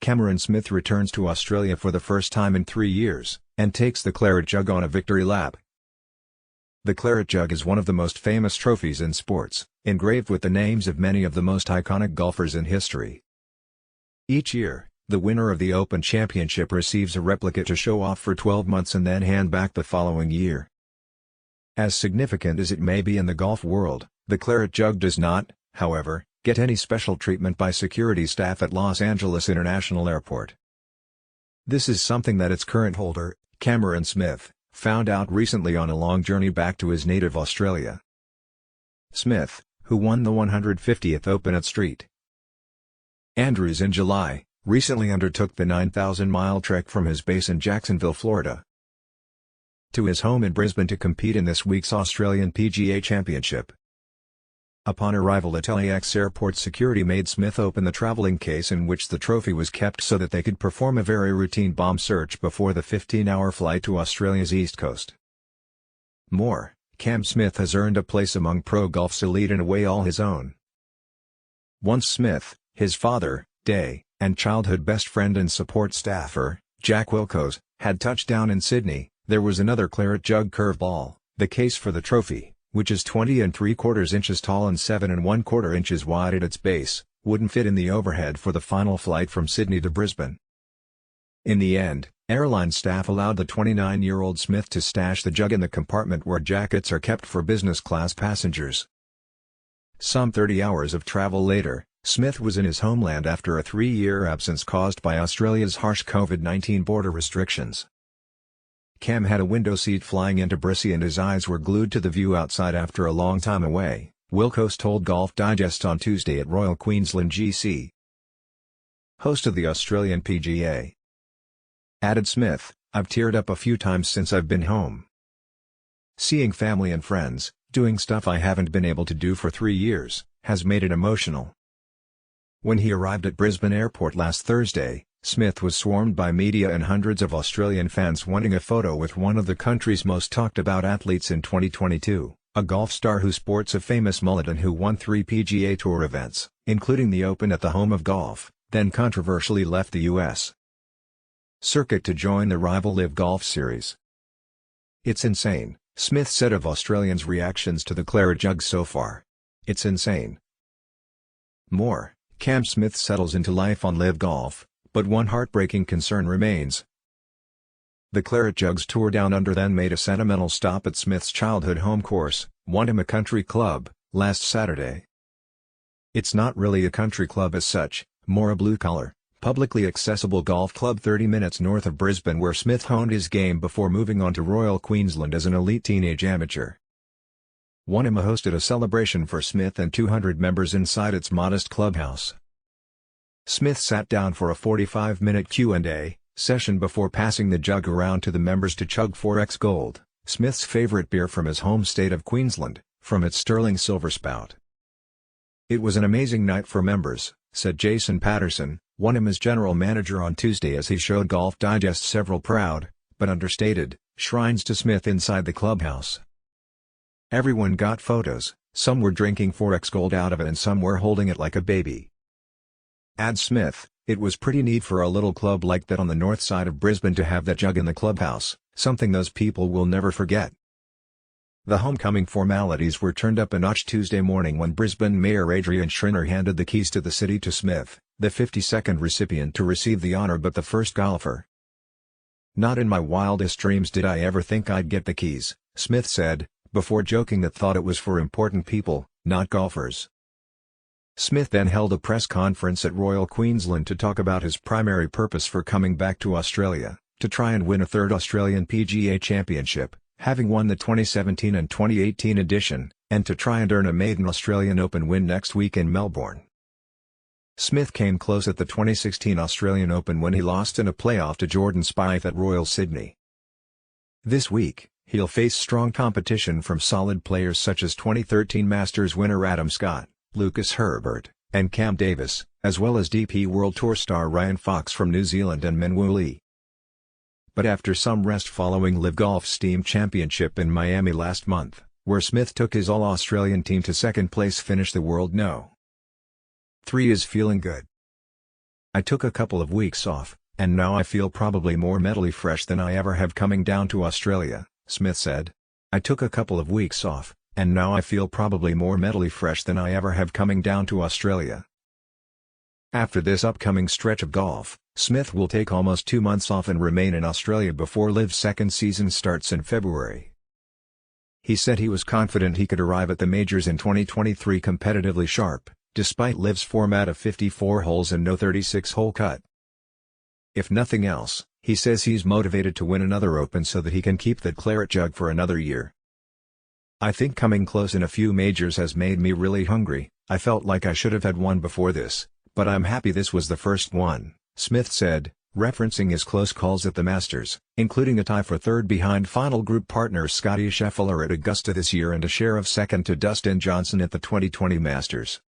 Cameron Smith returns to Australia for the first time in 3 years, and takes the claret jug on a victory lap. The claret jug is one of the most famous trophies in sports, engraved with the names of many of the most iconic golfers in history. Each year, the winner of the Open Championship receives a replica to show off for 12 months and then hand back the following year. As significant as it may be in the golf world, the claret jug does not, however, get any special treatment by security staff at Los Angeles International Airport. This is something that its current holder, Cameron Smith, found out recently on a long journey back to his native Australia. Smith, who won the 150th Open at St. Andrews in July, recently undertook the 9,000-mile trek from his base in Jacksonville, Florida, to his home in Brisbane to compete in this week's Australian PGA Championship. Upon arrival at LAX airport, security made Smith open the traveling case in which the trophy was kept so that they could perform a very routine bomb search before the 15-hour flight to Australia's east coast. More, Cam Smith has earned a place among pro golf's elite in a way all his own. Once Smith, his father, Day, and childhood best friend and support staffer, Jack Wilcox, had touched down in Sydney, there was another claret jug curveball, the case for the trophy, which is 20 3/4 inches tall and 7 1/4 inches wide at its base, wouldn't fit in the overhead for the final flight from Sydney to Brisbane. In the end, airline staff allowed the 29-year-old Smith to stash the jug in the compartment where jackets are kept for business-class passengers. Some 30 hours of travel later, Smith was in his homeland after a 3-year absence caused by Australia's harsh COVID-19 border restrictions. Cam had a window seat flying into Brisbane and his eyes were glued to the view outside after a long time away, Wilcox told Golf Digest on Tuesday at Royal Queensland GC. Host of the Australian PGA. Added Smith, "I've teared up a few times since I've been home. Seeing family and friends, doing stuff I haven't been able to do for 3 years, has made it emotional." When he arrived at Brisbane Airport last Thursday, Smith was swarmed by media and hundreds of Australian fans wanting a photo with one of the country's most talked-about athletes in 2022, a golf star who sports a famous mullet and who won 3 PGA Tour events, including the Open at the home of golf, then controversially left the U.S. circuit to join the rival Live Golf Series. "It's insane," Smith said of Australians' reactions to the claret jug so far. "It's insane." More, Cam Smith settles into life on Live Golf, but one heartbreaking concern remains. The claret jug's tour down under then made a sentimental stop at Smith's childhood home course, Wantima Country Club, last Saturday. It's not really a country club as such, more a blue-collar, publicly accessible golf club 30 minutes north of Brisbane where Smith honed his game before moving on to Royal Queensland as an elite teenage amateur. Wantima hosted a celebration for Smith and 200 members inside its modest clubhouse. Smith sat down for a 45-minute Q&A session before passing the jug around to the members to chug 4X Gold, Smith's favorite beer from his home state of Queensland, from its sterling silver spout. "It was an amazing night for members," said Jason Patterson, Wantima's general manager on Tuesday as he showed Golf Digest several proud, but understated, shrines to Smith inside the clubhouse. "Everyone got photos, some were drinking 4X Gold out of it and some were holding it like a baby." Adds Smith, "It was pretty neat for a little club like that on the north side of Brisbane to have that jug in the clubhouse, something those people will never forget." The homecoming formalities were turned up a notch Tuesday morning when Brisbane Mayor Adrian Schrinner handed the keys to the city to Smith, the 52nd recipient to receive the honour but the first golfer. "Not in my wildest dreams did I ever think I'd get the keys," Smith said, before joking that thought it was for important people, not golfers. Smith then held a press conference at Royal Queensland to talk about his primary purpose for coming back to Australia, to try and win a third Australian PGA Championship, having won the 2017 and 2018 edition, and to try and earn a maiden Australian Open win next week in Melbourne. Smith came close at the 2016 Australian Open when he lost in a playoff to Jordan Spieth at Royal Sydney. This week, he'll face strong competition from solid players such as 2013 Masters winner Adam Scott, Lucas Herbert, and Cam Davis, as well as DP World Tour star Ryan Fox from New Zealand and Min Woo Lee. But after some rest following Live Golf's Steam Championship in Miami last month, where Smith took his All-Australian team to second place finish, the world No. 3 is feeling good. I took a couple of weeks off, and now I feel probably more mentally fresh than I ever have coming down to Australia, Smith said. I took a couple of weeks off, and now I feel probably more mentally fresh than I ever have coming down to Australia. After this upcoming stretch of golf, Smith will take almost 2 months off and remain in Australia before LIV's second season starts in February. He said he was confident he could arrive at the majors in 2023 competitively sharp, despite LIV's format of 54 holes and no 36-hole cut. If nothing else, he says he's motivated to win another Open so that he can keep that claret jug for another year. I think coming close in a few majors has made me really hungry. I felt like I should have had one before this, but I'm happy this was the first one, Smith said, referencing his close calls at the Masters, including a tie for third behind final group partner Scottie Scheffler at Augusta this year and a share of second to Dustin Johnson at the 2020 Masters.